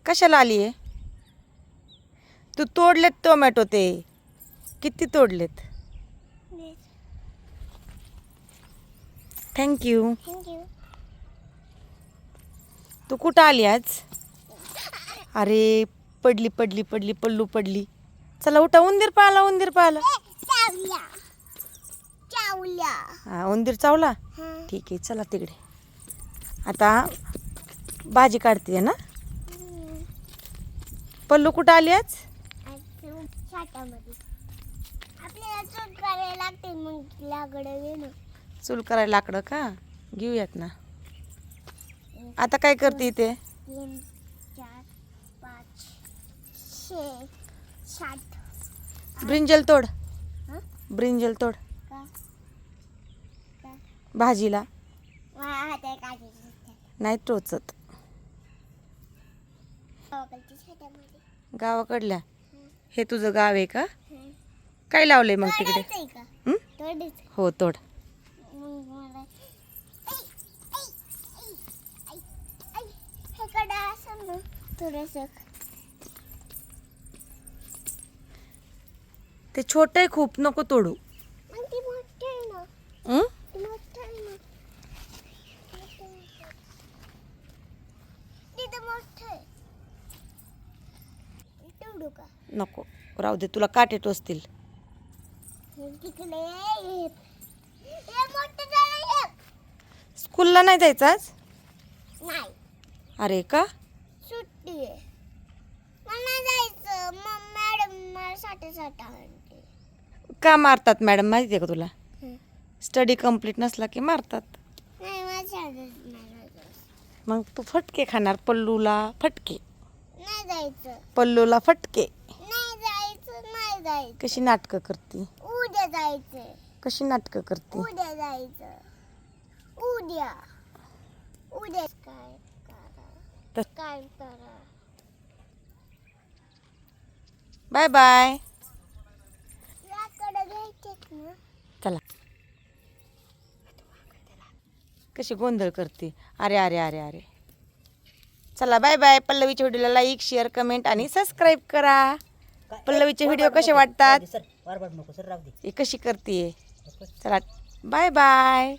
कशाला आली आहे? तू तोडलेत टोमॅटो ते किती तोडलेत? थँक्यू. तू कुठं आली आज? अरे पडली पडली पडली पल्लू पडली. चला उठा, उंदीर पाहिला, उंदीर पाहिला. हा उंदीर चावला. ठीक आहे चला तिकडे. आता भाजी काढते ना. पल्लू कुठं आली आज? चूल करायला लाकडं का? घेऊयात ना. आता काय करते इथे? 3, 4, 5, 6, 7. ब्रिंजल तोड. ब्रिंजल तोड भाजीला. नाही टोचत. गावाकडल्या. हे तुझं गाव आहे का? काय लावलंय मग तिकडे? हो तोड. ते छोट आहे खूप, नको तोडू. नको राहू दे, तुला काटे टोचतील. स्कूलला नाही जायचं आज? नाही. अरे का? सुट्टी आहे. मला जायचं. मॅडम मला साठे आणते. का मारतात मॅडम माहिती आहे का तुला? स्टडी कंप्लीट नसला की मारतात. नाही माझ्या नाही. मग तू फटके खाणार. पल्लूला फटके. नाही जायचं. पल्लूला फटके. नाही जायचं. नाही जायचं. कशी नाटकं करते? उद्या जायचं. कशी नाटकं करते? उद्या जायचं. उद्या काय करा? काय करा? Bye bye. लाकडं घ्यायचेत ना. चला. कशी गोंधळ करते. अरे अरे अरे अरे. चला बाय बाय. पल्लवीच्या व्हिडिओला लाईक, शेअर, कमेंट आणि सबस्क्राईब करा. पल्लवीचे व्हिडिओ कसे वाटतात? हे कशी करते? चला बाय बाय.